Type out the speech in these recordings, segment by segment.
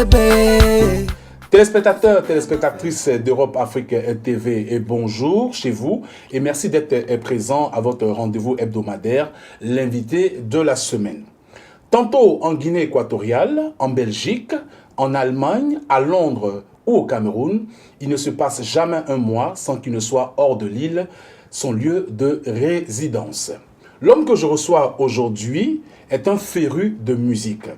bébé. Téléspectateurs, téléspectatrices d'Europe Afrique TV, et bonjour chez vous et merci d'être présents à votre rendez-vous hebdomadaire, l'invité de la semaine. Tantôt en Guinée équatoriale, en Belgique, en Allemagne, à Londres ou au Cameroun, il ne se passe jamais un mois sans qu'il ne soit hors de l'île, son lieu de résidence. L'homme que je reçois aujourd'hui est un féru de musique.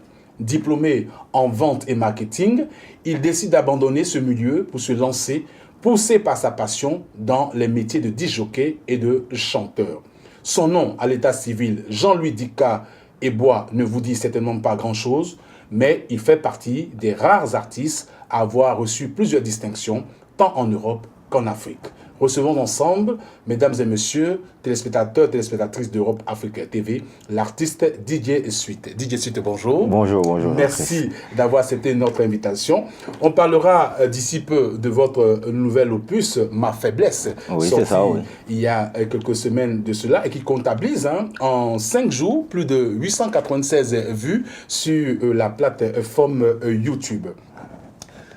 Diplômé en vente et marketing, il décide d'abandonner ce milieu pour se lancer, poussé par sa passion dans les métiers de disjockey et de chanteur. Son nom à l'état civil, Jean-Louis Dika Ebois, ne vous dit certainement pas grand-chose, mais il fait partie des rares artistes à avoir reçu plusieurs distinctions, tant en Europe qu'en Afrique. Recevons ensemble, mesdames et messieurs, téléspectateurs, téléspectatrices d'Europe Afrique TV, l'artiste DJ Sweet. DJ Sweet, bonjour. Bonjour, bonjour. Merci d'avoir accepté notre invitation. On parlera d'ici peu de votre nouvel opus, Ma Faiblesse, oui, c'est ça, oui. Il y a quelques semaines de cela et qui comptabilise en 5 jours plus de 896 vues sur la plateforme YouTube.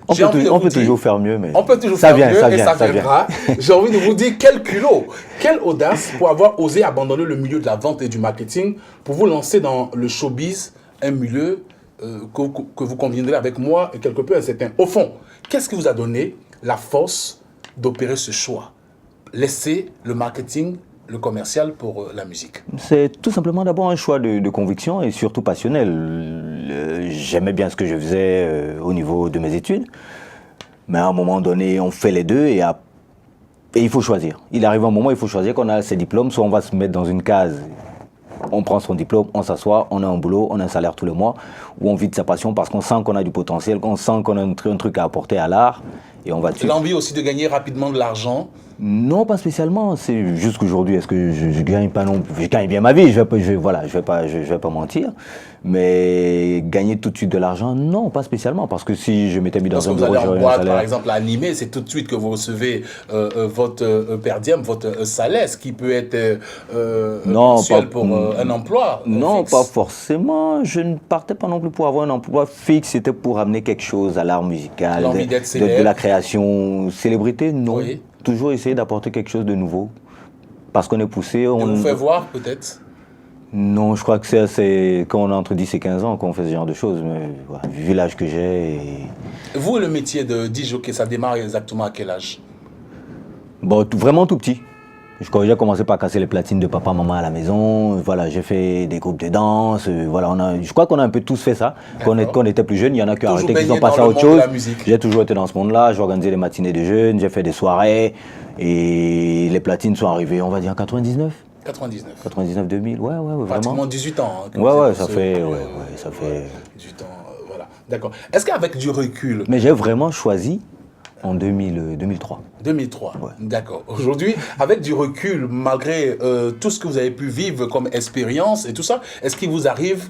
On peut toujours faire mieux, mais on peut toujours ça faire vient, mieux et ça viendra. J'ai envie de vous dire quel culot, quelle audace pour avoir osé abandonner le milieu de la vente et du marketing pour vous lancer dans le showbiz, un milieu que vous conviendrez avec moi et quelque peu incertain. Au fond, qu'est-ce qui vous a donné la force d'opérer ce choix? Laisser le marketing, le commercial pour la musique. C'est tout simplement d'abord un choix de conviction et surtout passionnel. J'aimais bien ce que je faisais au niveau de mes études, mais à un moment donné, on fait les deux et il faut choisir. Il arrive un moment où il faut choisir qu'on a ses diplômes, soit on va se mettre dans une case, on prend son diplôme, on s'assoit, on a un boulot, on a un salaire tous les mois, ou on vit de sa passion parce qu'on sent qu'on a du potentiel, qu'on sent qu'on a un truc à apporter à l'art, et on va dessus. L'envie aussi de gagner rapidement de l'argent? Non, pas spécialement. C'est juste qu'aujourd'hui, est-ce que je gagne pas non plus? Je gagne bien ma vie, je vais pas mentir. Mais gagner tout de suite de l'argent, non, pas spécialement. Parce que si je m'étais mis dans un bureau, j'aurais un salaire. Parce que vous allez en boîte, par exemple, animé, c'est tout de suite que vous recevez votre per diem, votre salaire, ce qui peut être mensuel pour un emploi Non, fixe. Pas forcément. Je ne partais pas non plus pour avoir un emploi fixe. C'était pour amener quelque chose à l'art musical. L'envie d'être célèbre. De la création. Célébrité, non. Oui. Toujours essayer d'apporter quelque chose de nouveau. Parce qu'on est poussé. On vous fait voir, peut-être? Non, je crois que c'est quand on a entre 10 et 15 ans qu'on fait ce genre de choses. Mais voilà, vu l'âge que j'ai. Vous, le métier de disjockey, ça démarre exactement à quel âge? Bon, vraiment tout petit. J'ai commencé par casser les platines de papa, maman à la maison. Voilà, j'ai fait des groupes de danse. Voilà, je crois qu'on a un peu tous fait ça. Quand on était plus jeunes, il y en a qui ont arrêté, qui sont passés à autre chose. J'ai toujours été dans ce monde-là. J'ai organisé les matinées de jeunes, j'ai fait des soirées. Et les platines sont arrivées, on va dire, en 99. 99, 2000, ouais, vraiment. Pratiquement 18 ans. Ça fait 18 ans, voilà. D'accord. Est-ce qu'avec du recul... Mais j'ai vraiment choisi en 2003. 2003, ouais. D'accord. Aujourd'hui, avec du recul, malgré tout ce que vous avez pu vivre comme expérience et tout ça, est-ce qu'il vous arrive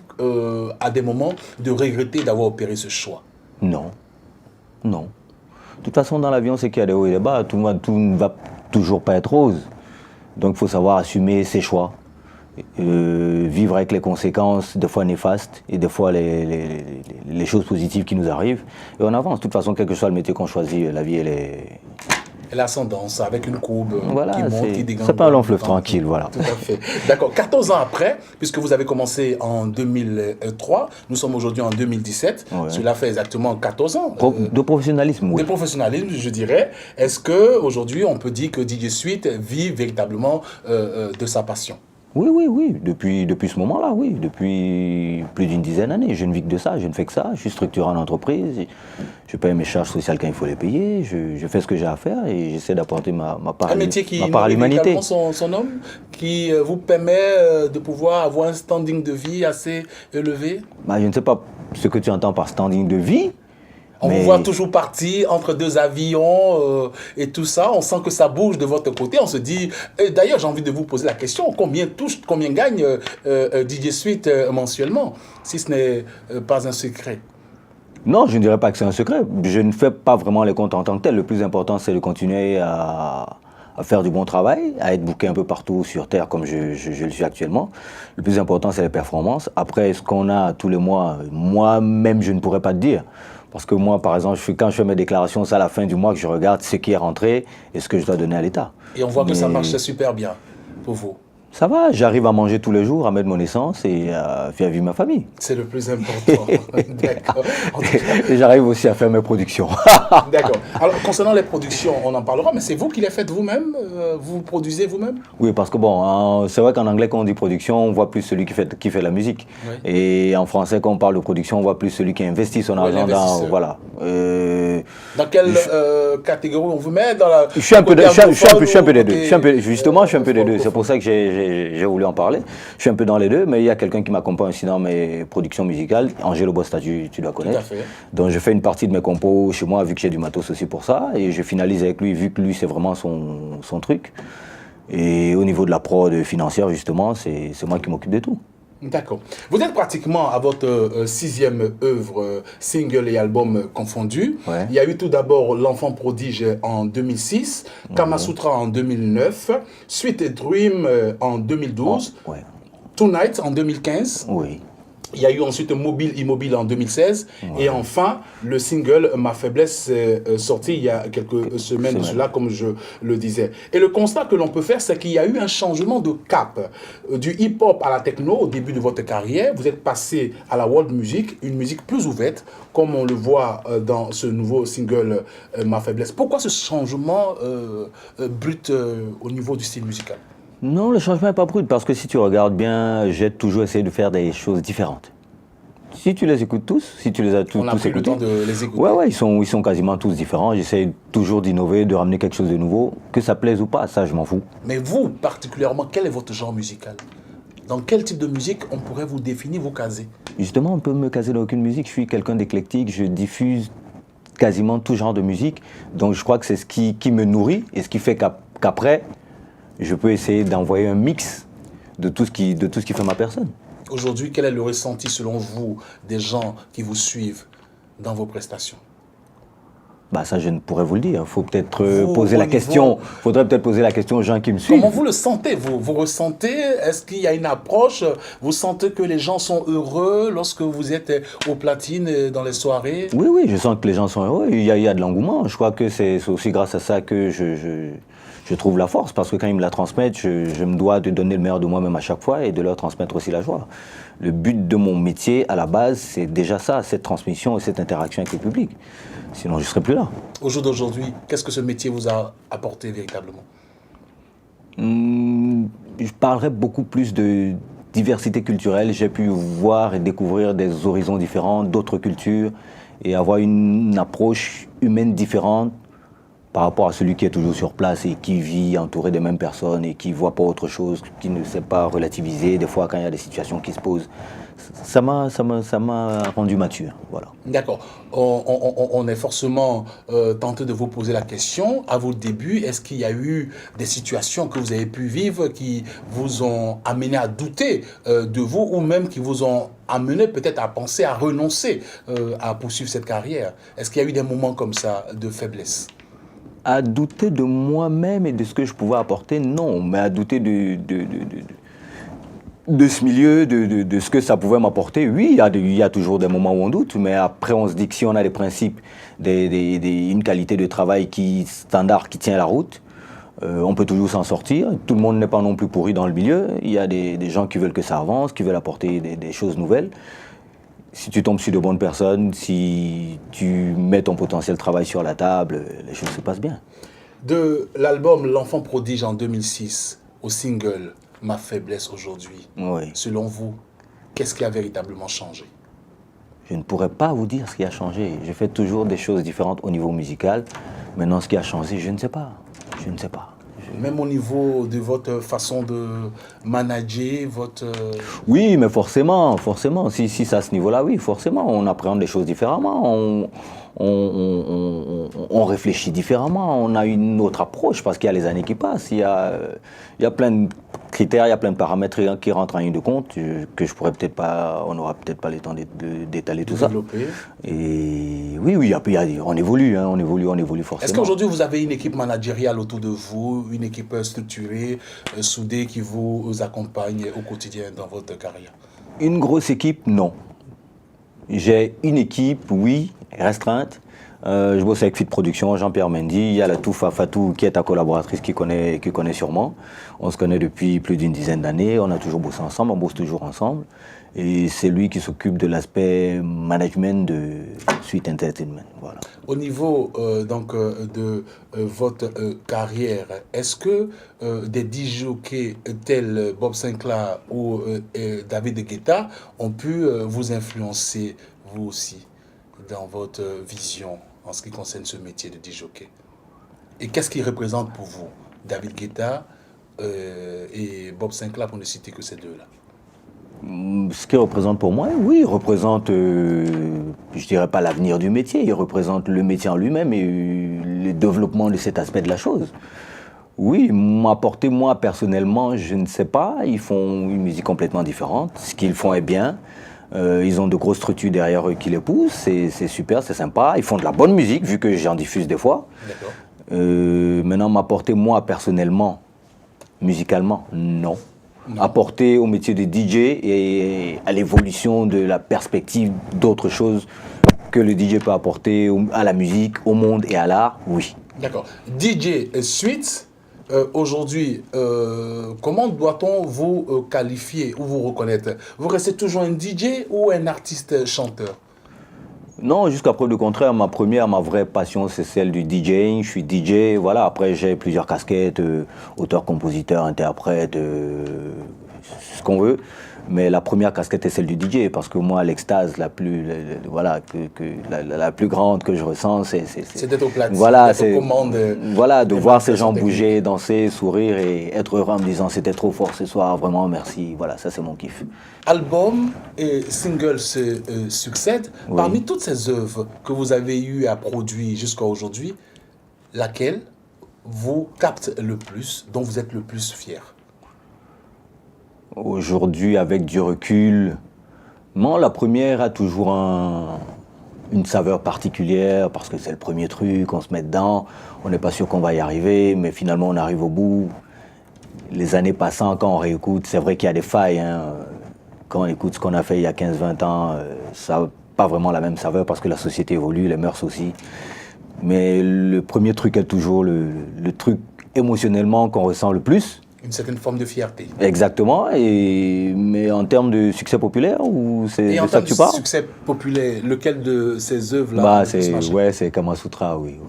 à des moments de regretter d'avoir opéré ce choix? Non. De toute façon, dans l'avion, c'est qu'il y a des hauts et des bas. Tout ne va toujours pas être rose. Donc, il faut savoir assumer ses choix. Vivre avec les conséquences, des fois néfastes, et des fois les choses positives qui nous arrivent. Et on avance. De toute façon, quel que soit le métier qu'on choisit, la vie, elle est... L'ascendance, avec une courbe voilà, qui monte, qui dégambole. C'est pas un long fleuve tranquille, voilà. Tout à fait. D'accord. 14 ans après, puisque vous avez commencé en 2003, nous sommes aujourd'hui en 2017. Ouais. Cela fait exactement 14 ans. De professionnalisme, oui. De professionnalisme, je dirais. Est-ce qu'aujourd'hui, on peut dire que DJ Sweet vit véritablement de sa passion? Oui. Depuis ce moment-là, oui. Depuis plus d'une dizaine d'années. Je ne vis que de ça, je ne fais que ça. Je suis structuré en entreprise. Je paye mes charges sociales quand il faut les payer. Je fais ce que j'ai à faire et j'essaie d'apporter ma part à l'humanité. Un métier qui nourrit son homme, qui vous permet de pouvoir avoir un standing de vie assez élevé? Je ne sais pas ce que tu entends par standing de vie. On vous voit toujours partir entre deux avions et tout ça. On sent que ça bouge de votre côté. On se dit... D'ailleurs, j'ai envie de vous poser la question. Combien gagne DJ Sweet mensuellement, si ce n'est pas un secret? Non, je ne dirais pas que c'est un secret. Je ne fais pas vraiment les comptes en tant que tel. Le plus important, c'est de continuer à faire du bon travail, à être booké un peu partout sur Terre comme je le suis actuellement. Le plus important, c'est les performances. Après, ce qu'on a tous les mois, moi-même, je ne pourrais pas te dire. Parce que moi, par exemple, quand je fais mes déclarations, c'est à la fin du mois que je regarde ce qui est rentré et ce que je dois donner à l'État. Et on voit que ça marche super bien pour vous. Ça va, j'arrive à manger tous les jours, à mettre mon essence et à faire vivre ma famille. C'est le plus important. D'accord. Et j'arrive aussi à faire mes productions. D'accord. Alors, concernant les productions, on en parlera, mais c'est vous qui les faites vous-même? Vous produisez vous-même? Oui, parce que bon, c'est vrai qu'en anglais, quand on dit production, on voit plus celui qui fait la musique. Oui. Et en français, quand on parle de production, on voit plus celui qui investit son argent dans... Voilà. Dans quelle catégorie on vous met dans la... Je suis un peu des deux. Justement, je suis un peu des deux. C'est pour ça que j'ai voulu en parler. Je suis un peu dans les deux, mais il y a quelqu'un qui m'accompagne aussi dans mes productions musicales. Angelo Bosta, tu dois connaître. Tout à fait. Donc je fais une partie de mes compos chez moi, vu que j'ai du matos aussi pour ça. Et je finalise avec lui, vu que lui, c'est vraiment son truc. Et au niveau de la prod financière, justement, c'est moi qui m'occupe de tout. D'accord. Vous êtes pratiquement à votre sixième œuvre, single et album confondus. Ouais. Il y a eu tout d'abord L'Enfant Prodige en 2006, Kamasutra en 2009, Sweet Dream en 2012, Ouais. Tonight en 2015. Oui. Il y a eu ensuite Mobile Immobile en 2016. Et enfin, le single Ma Faiblesse sorti il y a quelques semaines de cela, comme je le disais. Et le constat que l'on peut faire, c'est qu'il y a eu un changement de cap. Du hip-hop à la techno au début de votre carrière. Vous êtes passé à la world music, une musique plus ouverte, comme on le voit dans ce nouveau single Ma Faiblesse. Pourquoi ce changement brut au niveau du style musical? Non, le changement n'est pas brut, parce que si tu regardes bien, j'ai toujours essayé de faire des choses différentes. Si tu les écoutes tous, si tu les as tous On a pris le écoutés, temps de les écouter. ouais, ils sont quasiment tous différents. J'essaie toujours d'innover, de ramener quelque chose de nouveau, que ça plaise ou pas, ça je m'en fous. Mais vous, particulièrement, quel est votre genre musical? Dans quel type de musique on pourrait vous définir, vous caser? Justement, on peut me caser dans aucune musique. Je suis quelqu'un d'éclectique, je diffuse quasiment tout genre de musique. Donc je crois que c'est ce qui me nourrit et ce qui fait qu'après, je peux essayer d'envoyer un mix de tout ce qui fait ma personne. Aujourd'hui, quel est le ressenti selon vous des gens qui vous suivent dans vos prestations? Bah ça, je ne pourrais vous le dire. Faut peut-être Vous, poser au la niveau- question. Faudrait peut-être poser la question aux gens qui me suivent. Comment vous le sentez, vous? Vous ressentez, est-ce qu'il y a une approche? Vous sentez que les gens sont heureux lorsque vous êtes au platine dans les soirées? Oui, oui, je sens que les gens sont heureux. Il y a de l'engouement. Je crois que c'est aussi grâce à ça que je trouve la force. Parce que quand ils me la transmettent, je me dois de donner le meilleur de moi-même à chaque fois et de leur transmettre aussi la joie. Le but de mon métier, à la base, c'est déjà ça, cette transmission et cette interaction avec le public. Sinon, je ne serais plus là. Au jour d'aujourd'hui, qu'est-ce que ce métier vous a apporté véritablement? Je parlerais beaucoup plus de diversité culturelle. J'ai pu voir et découvrir des horizons différents, d'autres cultures, et avoir une approche humaine différente par rapport à celui qui est toujours sur place et qui vit entouré des mêmes personnes et qui ne voit pas autre chose, qui ne sait pas relativiser. Des fois, quand il y a des situations qui se posent, ça m'a rendu mature. Voilà. D'accord. On est forcément tenté de vous poser la question. À vos débuts, est-ce qu'il y a eu des situations que vous avez pu vivre qui vous ont amené à douter de vous ou même qui vous ont amené peut-être à penser à renoncer à poursuivre cette carrière? Est-ce qu'il y a eu des moments comme ça de faiblesse? À douter de moi-même et de ce que je pouvais apporter, non. Mais à douter de ce milieu, de ce que ça pouvait m'apporter, oui, il y a toujours des moments où on doute, mais après on se dit que si on a des principes, une qualité de travail standard qui tient la route, on peut toujours s'en sortir. Tout le monde n'est pas non plus pourri dans le milieu. Il y a des gens qui veulent que ça avance, qui veulent apporter des choses nouvelles. Si tu tombes sur de bonnes personnes, si tu mets ton potentiel travail sur la table, les choses se passent bien. De l'album L'Enfant Prodige en 2006 au single Ma Faiblesse aujourd'hui, Oui. selon vous, qu'est-ce qui a véritablement changé? Je ne pourrais pas vous dire ce qui a changé. Je fais toujours des choses différentes au niveau musical. Maintenant, ce qui a changé, je ne sais pas. Je ne sais pas. Même au niveau de votre façon de manager, votre... Oui, mais forcément. Si c'est à ce niveau-là, oui, forcément. On appréhende les choses différemment. On réfléchit différemment. On a une autre approche parce qu'il y a les années qui passent. Il y a plein de critères, il y a plein de paramètres qui rentrent en ligne de compte que je pourrais peut-être pas, on n'aura peut-être pas le temps d'étaler tout ça. Développer. Et oui, on évolue, hein, on évolue forcément. Est-ce qu'aujourd'hui vous avez une équipe managériale autour de vous, une équipe structurée, soudée qui vous accompagne au quotidien dans votre carrière? Une grosse équipe, non. J'ai une équipe, oui, restreinte. Je bosse avec Fit Production, Jean-Pierre Mendy, il y a la Toufa Fatou qui est ta collaboratrice qui connaît sûrement. On se connaît depuis plus d'une dizaine d'années, on a toujours bossé ensemble, on bosse toujours ensemble. Et c'est lui qui s'occupe de l'aspect management de Sweet Entertainment. Voilà. Au niveau de votre carrière, est-ce que des DJ tels Bob Sinclair ou David Guetta ont pu vous influencer, vous aussi, dans votre vision en ce qui concerne ce métier de DJ? Et qu'est-ce qu'il représente pour vous, David Guetta et Bob Sinclair, pour ne citer que ces deux-là? Ce qu'il représente pour moi, oui, il représente, je dirais pas l'avenir du métier, il représente le métier en lui-même et le développement de cet aspect de la chose. Oui, m'apporter moi personnellement, je ne sais pas, ils font une musique complètement différente, ce qu'ils font est bien, ils ont de grosses structures derrière eux qui les poussent, c'est super, c'est sympa, ils font de la bonne musique vu que j'en diffuse des fois. Maintenant, m'apporter moi personnellement, musicalement, non. Apporter au métier de DJ et à l'évolution de la perspective d'autres choses que le DJ peut apporter à la musique, au monde et à l'art, oui. D'accord. DJ Sweet, aujourd'hui, comment doit-on vous qualifier ou vous reconnaître? Vous restez toujours un DJ ou un artiste chanteur? Non, jusqu'à preuve du contraire, ma vraie passion, c'est celle du DJing. Je suis DJ, voilà. Après, j'ai plusieurs casquettes, auteur, compositeur, interprète, ce qu'on veut. Mais la première casquette est celle du DJ, parce que moi, l'extase la plus grande que je ressens, c'est d'être au platine, voilà, d'être aux commandes. Voilà, de voir ces gens bouger, danser, sourire et être heureux en me disant c'était trop fort ce soir, vraiment merci. Voilà, ça c'est mon kiff. Albums et singles se succèdent. Oui. Parmi toutes ces œuvres que vous avez eu à produire jusqu'à aujourd'hui, laquelle vous capte le plus, dont vous êtes le plus fier? Aujourd'hui, avec du recul, non, la première a toujours une saveur particulière parce que c'est le premier truc, on se met dedans, on n'est pas sûr qu'on va y arriver, mais finalement on arrive au bout. Les années passant, quand on réécoute, c'est vrai qu'il y a des failles. Hein. Quand on écoute ce qu'on a fait il y a 15-20 ans, ça n'a pas vraiment la même saveur parce que la société évolue, les mœurs aussi. Mais le premier truc est toujours le truc émotionnellement qu'on ressent le plus. Une certaine forme de fierté. Exactement, mais en termes de succès populaire, ou c'est de ça que tu parles? Succès populaire, lequel de ces œuvres-là c'est Kamasutra, oui.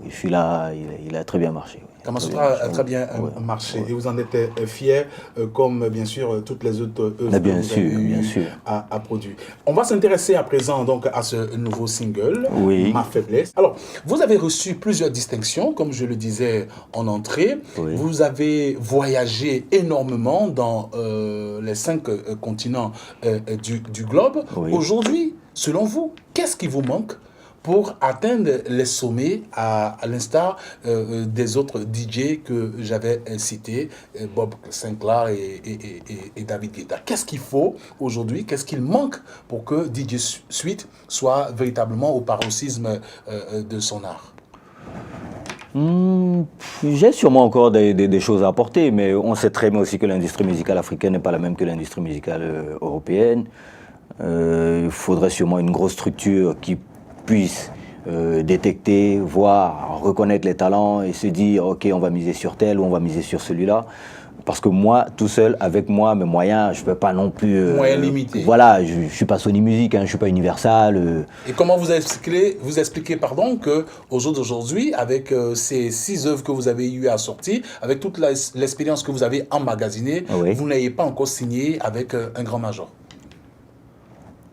Celui-là, il a très bien marché. Oui. Kamasutra a très bien marché. Et vous en êtes fiers, comme bien sûr toutes les autres œuvres bien que vous avez eu à produire. On va s'intéresser à présent donc à ce nouveau single, Ma Faiblesse. Alors, vous avez reçu plusieurs distinctions, comme je le disais en entrée. Oui. Vous avez voyagé énormément dans les 5 continents du globe. Oui. Aujourd'hui, selon vous, qu'est-ce qui vous manque pour atteindre les sommets à l'instar des autres DJ que j'avais cités, Bob Sinclair et David Guetta? Qu'est-ce qu'il faut aujourd'hui, qu'est-ce qu'il manque pour que DJ Sweet soit véritablement au paroxysme de son art? J'ai sûrement encore des choses à apporter, mais on sait très bien aussi que l'industrie musicale africaine n'est pas la même que l'industrie musicale européenne. Il faudrait sûrement une grosse structure qui puisse détecter, voir, reconnaître les talents et se dire ok, on va miser sur tel ou on va miser sur celui-là. Parce que moi, tout seul, avec moi, mes moyens, je ne peux pas non plus... moyens limités. Voilà, je ne suis pas Sony Music, hein, je ne suis pas Universal. Et comment vous expliquez qu'au jour d'aujourd'hui, avec ces 6 œuvres que vous avez eu à sortir, avec toute l'expérience que vous avez emmagasinée, vous n'ayez pas encore signé avec un grand major?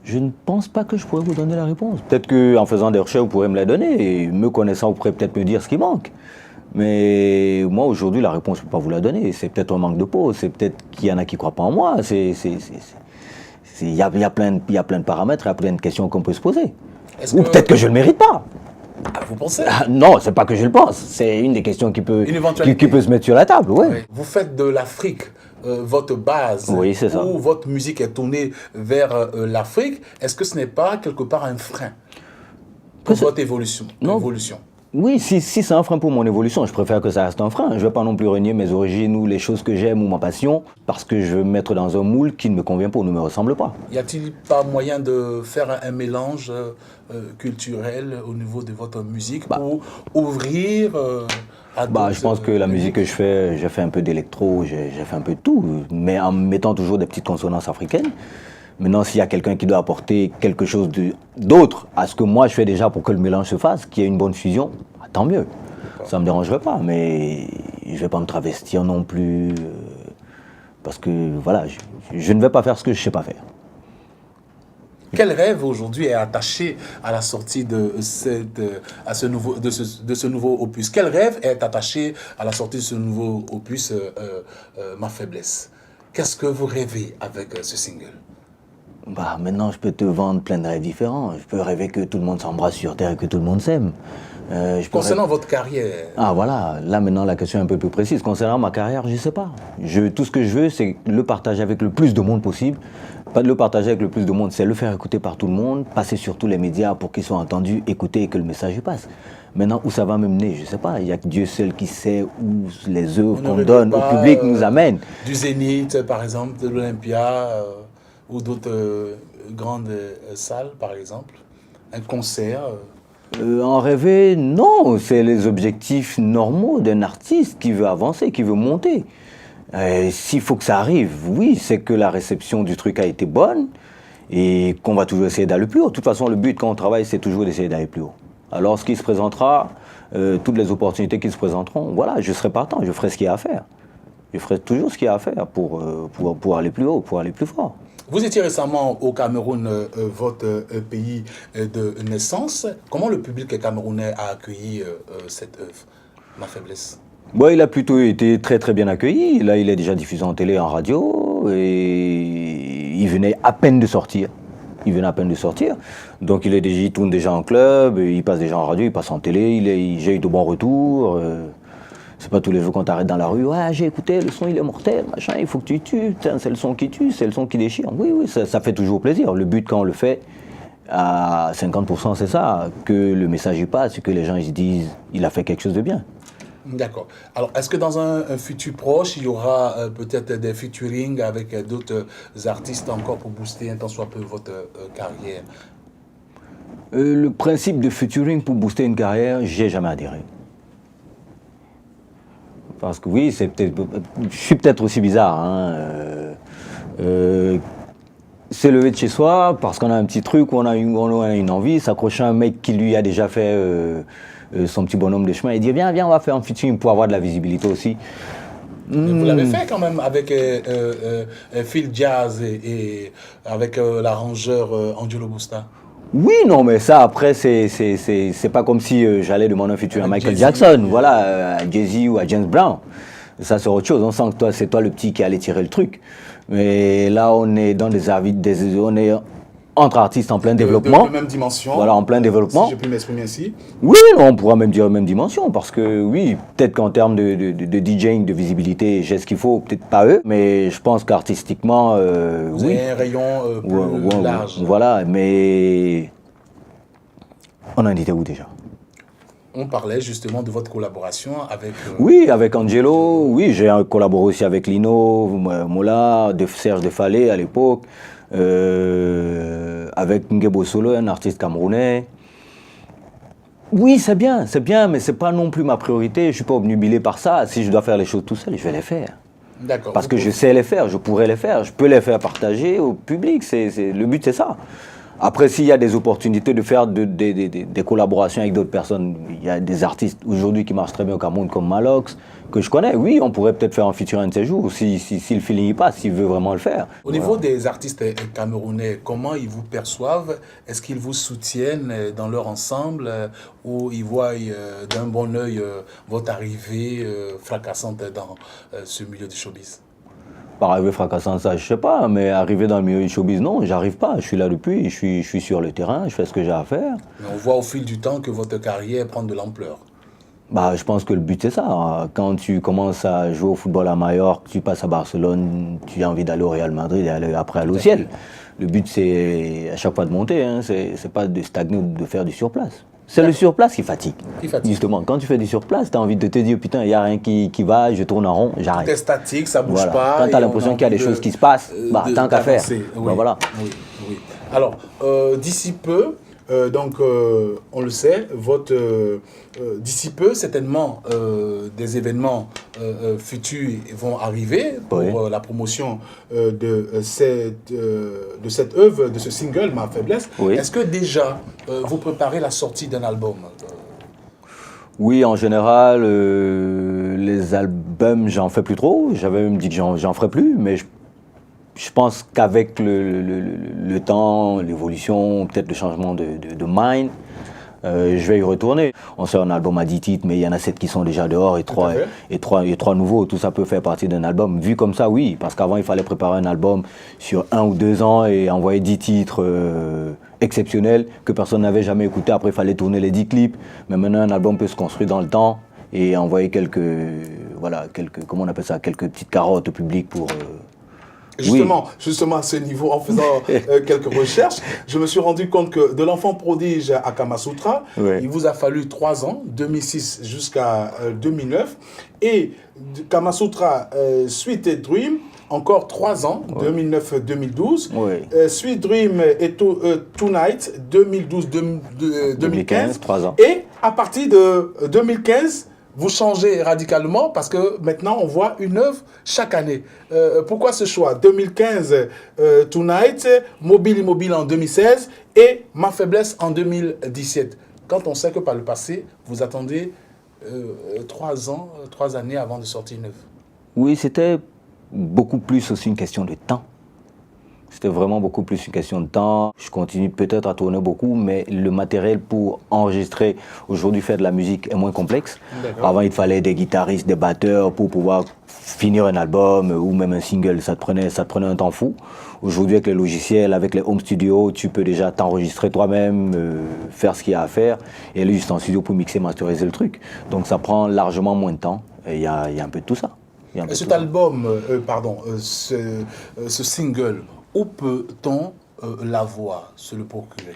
Je ne pense pas que je pourrais vous donner la réponse. Peut-être qu'en faisant des recherches, vous pourrez me la donner. Et me connaissant, vous pourrez peut-être me dire ce qui manque. Mais moi, aujourd'hui, la réponse, je ne peux pas vous la donner. C'est peut-être un manque de peau. C'est peut-être qu'il y en a qui ne croient pas en moi. Il y a plein de paramètres, il y a plein de questions qu'on peut se poser. Ou peut-être que je ne le mérite pas. Vous pensez? Non, c'est pas que je le pense. C'est une des questions qui peut se mettre sur la table. Ouais. Oui. Vous faites de l'Afrique votre base, oui, c'est ça. Où votre musique est tournée vers l'Afrique. Est-ce que ce n'est pas quelque part un frein pour votre évolution? Oui, si c'est un frein pour mon évolution, je préfère que ça reste un frein. Je ne vais pas non plus renier mes origines ou les choses que j'aime ou ma passion parce que je veux me mettre dans un moule qui ne me convient pas ou ne me ressemble pas. Y a-t-il pas moyen de faire un mélange culturel au niveau de votre musique pour ouvrir à d'autres Je pense que la musique que je fais, j'ai fait un peu d'électro, j'ai fait un peu de tout, mais en mettant toujours des petites consonances africaines. Maintenant, s'il y a quelqu'un qui doit apporter quelque chose d'autre à ce que moi je fais déjà pour que le mélange se fasse, qu'il y ait une bonne fusion, tant mieux. Ça ne me dérangerait pas, mais je ne vais pas me travestir non plus, parce que voilà, je ne vais pas faire ce que je ne sais pas faire. Quel rêve aujourd'hui est attaché à la sortie de ce nouveau opus? Quel rêve est attaché à la sortie de ce nouveau opus, Ma Faiblesse? Qu'est-ce que vous rêvez avec ce single? Maintenant, je peux te vendre plein de rêves différents. Je peux rêver que tout le monde s'embrasse sur Terre et que tout le monde s'aime. Concernant votre carrière. Ah voilà, là maintenant la question est un peu plus précise. Concernant ma carrière, je ne sais pas. Tout ce que je veux, c'est le partager avec le plus de monde possible. Pas de le partager avec le plus de monde, c'est le faire écouter par tout le monde, passer sur tous les médias pour qu'ils soient entendus, écoutés et que le message y passe. Maintenant, où ça va me mener, je ne sais pas. Il n'y a que Dieu seul qui sait où les œuvres qu'on donne au public nous amènent. Du Zénith, par exemple, de l'Olympia, ou d'autres grandes salles, par exemple. Un concert. En rêver, non. C'est les objectifs normaux d'un artiste qui veut avancer, qui veut monter. S'il faut que ça arrive, oui, c'est que la réception du truc a été bonne et qu'on va toujours essayer d'aller plus haut. De toute façon, le but quand on travaille, c'est toujours d'essayer d'aller plus haut. Alors, ce qui se présentera, toutes les opportunités qui se présenteront, voilà, je serai partant, je ferai ce qu'il y a à faire. Je ferai toujours ce qu'il y a à faire pour aller plus haut, pour aller plus fort. Vous étiez récemment au Cameroun, votre pays de naissance. Comment le public camerounais a accueilli cette œuvre, Ma Faiblesse? Il a plutôt été très très bien accueilli. Là, il est déjà diffusé en télé, en radio, et il venait à peine de sortir. Donc il tourne déjà en club, il passe déjà en radio, il passe en télé, j'ai eu de bons retours. C'est pas tous les jours qu'on t'arrête dans la rue, ouais, j'ai écouté, le son il est mortel, machin, il faut que tu tues, c'est le son qui tue, c'est le son qui déchire. Oui, ça fait toujours plaisir. Le but quand on le fait, à 50%, c'est ça, que le message y passe, que les gens ils se disent, il a fait quelque chose de bien. D'accord. Alors, est-ce que dans un futur proche, il y aura peut-être des featuring avec d'autres artistes encore pour booster un tant soit peu votre carrière? Le principe de featuring pour booster une carrière, j'y ai jamais adhéré. Parce que oui, je suis peut-être aussi bizarre. C'est lever de chez soi parce qu'on a un petit truc, on a une envie, s'accrocher à un mec qui lui a déjà fait son petit bonhomme de chemin et dire viens, on va faire un featuring pour avoir de la visibilité aussi. Vous l'avez fait quand même avec Phil Jazz et avec l'arrangeur Angelo Busta. Oui, non, mais ça, après, c'est pas comme si j'allais demander un featuring à Michael Jackson, voilà, à Jay-Z ou à James Brown. Ça, c'est autre chose. On sent que c'est toi le petit qui allait tirer le truc. Mais là, on est dans on est entre artistes en plein développement. De même dimension. Voilà, en plein développement. Si je peux m'exprimer ainsi. Oui, on pourra même dire même dimension, parce que oui, peut-être qu'en termes de DJing, de visibilité, j'ai ce qu'il faut, peut-être pas eux, mais je pense qu'artistiquement, vous avez un rayon plus large. Voilà, mais on en était où déjà? On parlait justement de votre collaboration avec... Oui, avec Angelo, oui, j'ai collaboré aussi avec Lino, Mola, Serge Defalé à l'époque, avec Ngebo Solo, un artiste camerounais. Oui, c'est bien, mais c'est pas non plus ma priorité, je suis pas obnubilé par ça. Si je dois faire les choses tout seul, je vais les faire. D'accord. Parce que je sais les faire, je pourrais les faire, je peux les faire partager au public, le but c'est ça. Après, s'il y a des opportunités de faire des collaborations avec d'autres personnes, il y a des artistes aujourd'hui qui marchent très bien au Cameroun comme Malox, que je connais, oui, on pourrait peut-être faire un featuring un de ces jours, si le feeling y passe, s'il veut vraiment le faire. Au niveau des artistes camerounais, comment ils vous perçoivent? Est-ce qu'ils vous soutiennent dans leur ensemble ou ils voient d'un bon œil votre arrivée fracassante dans ce milieu du showbiz? Par arriver fracassant, ça, je sais pas, mais arriver dans le milieu du showbiz, non, j'arrive pas. Je suis là depuis, je suis sur le terrain, je fais ce que j'ai à faire. Mais on voit au fil du temps que votre carrière prend de l'ampleur. Je pense que le but, c'est ça. Quand tu commences à jouer au football à Majorque, tu passes à Barcelone, tu as envie d'aller au Real Madrid et aller après aller au ciel. Le but, c'est à chaque fois de monter, hein. C'est pas de stagner ou de faire du surplace. C'est le surplace qui fatigue. Qui fatigue. Justement, quand tu fais du surplace, tu as envie de te dire, putain, il n'y a rien qui va, je tourne en rond, j'arrête. Tout est statique, ça ne bouge Voilà. pas. Quand tu as l'impression qu'il y a des choses qui se passent, tant qu'à faire. Oui, Bah, voilà. oui, oui. Alors, d'ici peu, on le sait, d'ici peu, certainement, des événements futurs vont arriver pour la promotion de cette œuvre, de ce single, Ma Faiblesse. Oui. Est-ce que déjà, vous préparez la sortie d'un album? Oui, en général, les albums, j'en fais plus trop. J'avais même dit que j'en ferais plus, mais je pense qu'avec le temps, l'évolution, peut-être le changement de mind, je vais y retourner. On sort un album à 10 titres, mais il y en a 7 qui sont déjà dehors et 3 nouveaux. Tout ça peut faire partie d'un album. Vu comme ça, oui, parce qu'avant, il fallait préparer un album sur 1 ou 2 ans et envoyer 10 titres exceptionnels que personne n'avait jamais écouté. Après, il fallait tourner les 10 clips. Mais maintenant, un album peut se construire dans le temps et envoyer quelques comment on appelle ça, quelques petites carottes au public pour... Justement, à ce niveau, en faisant quelques recherches, je me suis rendu compte que de l'enfant prodige à Kamasutra, il vous a fallu 3 ans, 2006 jusqu'à 2009, et Kamasutra Sweet Dream, encore 3 ans, 2009-2012, Sweet Dream et Tonight, 2012-2015, 3 ans. Et à partir de 2015, vous changez radicalement parce que maintenant on voit une œuvre chaque année. Pourquoi ce choix? 2015, Tonight, Mobile Immobile en 2016 et Ma Faiblesse en 2017. Quand on sait que par le passé, vous attendez 3 années avant de sortir une œuvre. Oui, c'était beaucoup plus aussi une question de temps. C'était vraiment beaucoup plus une question de temps. Je continue peut-être à tourner beaucoup, mais le matériel pour enregistrer, aujourd'hui faire de la musique est moins complexe. Avant, il fallait des guitaristes, des batteurs pour pouvoir finir un album ou même un single. Ça te prenait un temps fou. Aujourd'hui, avec les logiciels, avec les home studios, tu peux déjà t'enregistrer toi-même, faire ce qu'il y a à faire et aller juste en studio pour mixer, masteriser le truc. Donc ça prend largement moins de temps et il y a un peu de tout ça. Cet album, ce single, où peut-on l'avoir, se le procurer?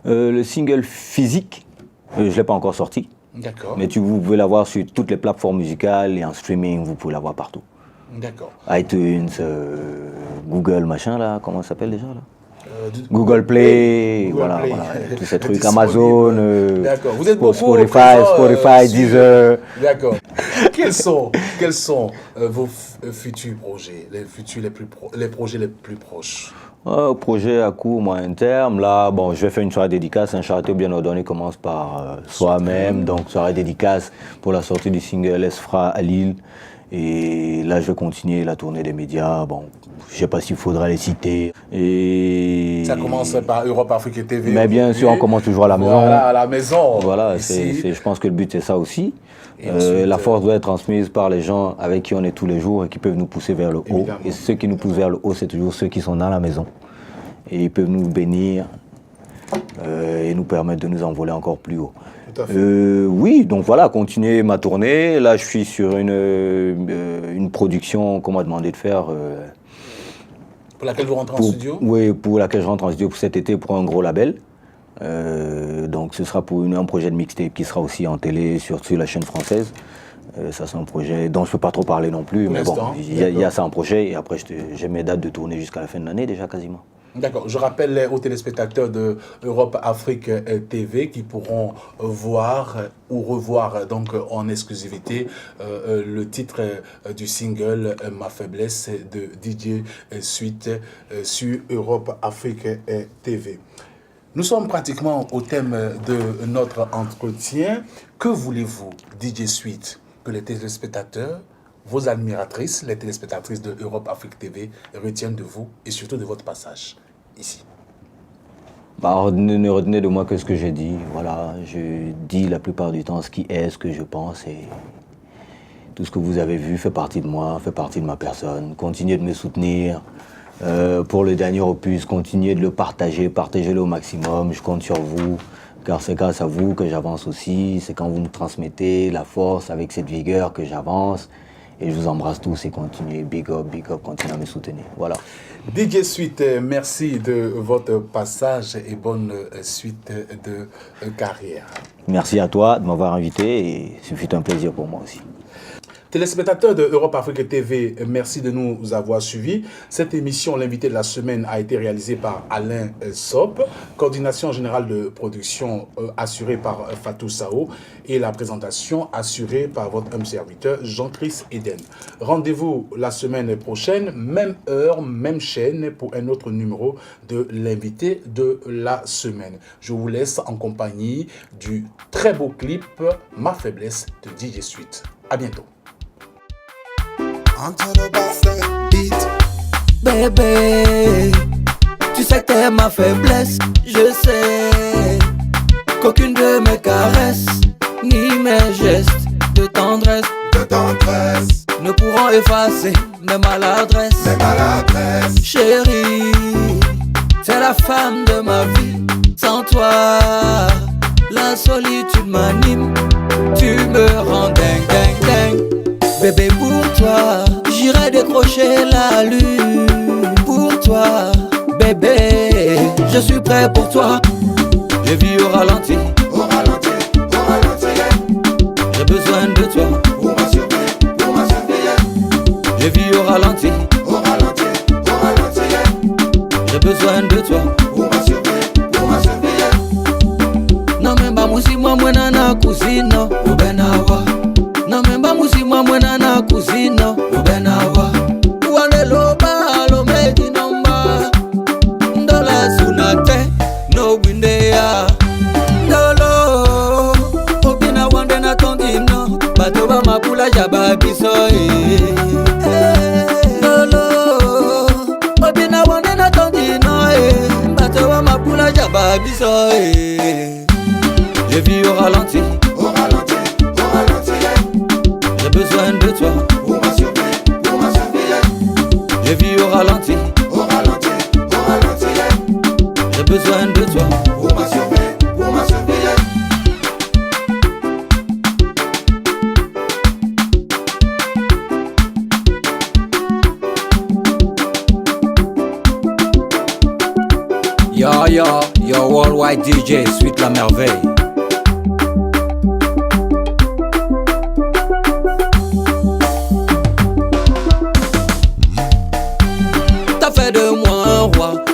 Le single physique, je ne l'ai pas encore sorti. D'accord. Mais vous pouvez l'avoir sur toutes les plateformes musicales et en streaming, vous pouvez l'avoir partout. D'accord. iTunes, Google, machin là, comment ça s'appelle déjà là? Google Play, voilà, tous ces trucs, Amazon, Vous êtes Spotify, Deezer. D'accord. Quels sont vos futurs projets, les projets les plus proches? Projet à court, moyen terme. Là, bon, je vais faire une soirée dédicace. Un charité bien ordonné commence par soi-même. Donc, soirée dédicace pour la sortie du single Esfra à Lille. Et là, je vais continuer la tournée des médias. Bon, je ne sais pas s'il faudra les citer. Et... Ça commence par Europe Afrique TV. Mais bien sûr, on commence toujours à la maison. Voilà, à la maison. Voilà, je pense que le but, c'est ça aussi. La force doit être transmise par les gens avec qui on est tous les jours et qui peuvent nous pousser vers le haut. Évidemment. Et ceux qui nous poussent vers le haut, c'est toujours ceux qui sont dans la maison. Et ils peuvent nous bénir et nous permettre de nous envoler encore plus haut. Oui, donc voilà, continuer ma tournée. Là, je suis sur une production qu'on m'a demandé de faire. Pour laquelle vous rentrez en studio? Oui, pour laquelle je rentre en studio pour cet été pour un gros label. Donc ce sera pour un projet de mixtape qui sera aussi en télé sur la chaîne française. Ça c'est un projet dont je ne peux pas trop parler non plus, mais bon, il y a ça en projet et après j'ai mes dates de tournée jusqu'à la fin de l'année déjà quasiment. D'accord. Je rappelle aux téléspectateurs de Europe Afrique TV qui pourront voir ou revoir donc en exclusivité le titre du single Ma Faiblesse de DJ Sweet sur Europe Afrique TV. Nous sommes pratiquement au thème de notre entretien. Que voulez-vous, DJ Sweet, que les téléspectateurs, vos admiratrices, les téléspectatrices de Europe Afrique TV retiennent de vous et surtout de votre passage ici? Ne retenez de moi que ce que j'ai dit. Voilà, je dis la plupart du temps ce qui est, ce que je pense et tout ce que vous avez vu fait partie de moi, fait partie de ma personne. Continuez de me soutenir. Pour le dernier opus, continuez de le partager, partagez-le au maximum, je compte sur vous, car c'est grâce à vous que j'avance aussi, c'est quand vous me transmettez la force avec cette vigueur que j'avance, Et je vous embrasse tous et continuez, big up, continuez à me soutenir. Voilà. DJ Sweet, merci de votre passage et bonne suite de carrière. Merci à toi de m'avoir invité et ce fut un plaisir pour moi aussi. Téléspectateurs de Europe Afrique TV, merci de nous avoir suivis. Cette émission, l'invité de la semaine, a été réalisée par Alain Sop, coordination générale de production assurée par Fatou Sao et la présentation assurée par votre homme serviteur Jean-Chris Eden. Rendez-vous la semaine prochaine, même heure, même chaîne pour un autre numéro de l'invité de la semaine. Je vous laisse en compagnie du très beau clip Ma faiblesse de DJ Sweet. À bientôt. Bébé, tu sais que t'es ma faiblesse. Je sais qu'aucune de mes caresses ni mes gestes de tendresse ne pourront effacer mes maladresses. Chérie, c'est la femme de ma vie. Sans toi, la solitude m'anime. Tu me rends dingue, dingue, dingue. Bébé, pour toi, j'irai décrocher la lune. Pour toi, bébé, je suis prêt pour toi. Je vis au ralenti, j'ai besoin de toi pour ma surveiller. Je vis au ralenti, j'ai besoin de toi pour ma surveiller. Non, même pas moussi, moi, nana, cousine, ou benawa. Non, même pas moussi, moi, nana, cousine, ou benawa. Ouane loba, lo medi nomba. Ndola sunate, no windea. Dolo, obina wande na tondino. Batoba mapula jaba biso, Dolo, obina wande na tondino, Batoba mapula jaba biso, Je vis au ralenti, j'ai besoin de toi pour ma surveiller. Je vis au ralenti, j'ai besoin de toi pour ma surveiller. Yo, worldwide DJ, Sweet la merveille.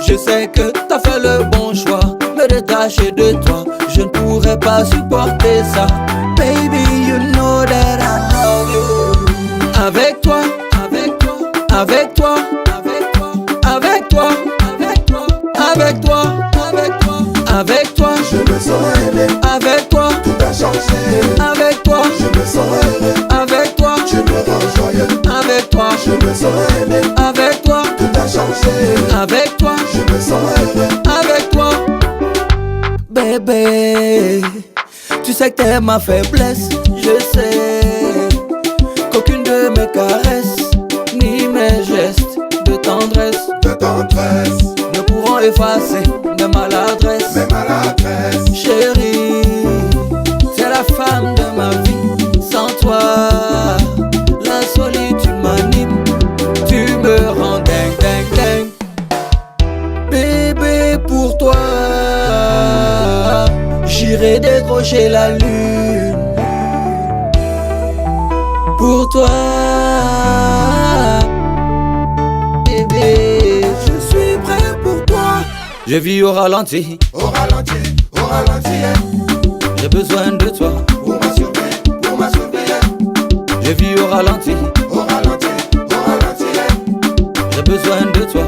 Je sais que t'as fait le bon choix. Me détacher de toi, je ne pourrais pas supporter ça. Baby, you know that I love you. Avec toi, avec toi, avec toi, avec toi, avec toi, avec toi, avec toi, avec toi, avec toi, je me sens aimé. Avec toi, tout a changé. Avec toi, je me sens aimé. Avec toi, tu me rends joyeux. Avec toi, je me sens aimé. Avec toi, tout a changé. Avec toi, je me sens aimé. Avec toi, bébé, tu sais que t'es ma faiblesse. Je sais qu'aucune de mes caresses ni mes gestes de tendresse ne pourront effacer mes maladresses. Chérie, c'est la femme de ma vie. Sans toi, la solitude m'anime. Tu me rends dingue, dingue, dingue. Bébé, pour toi, j'irai décrocher la lune. Pour toi, bébé, je suis prêt pour toi. Je vis au ralenti, j'ai besoin de toi pour ma surveiller. Je vis au ralenti, j'ai besoin de toi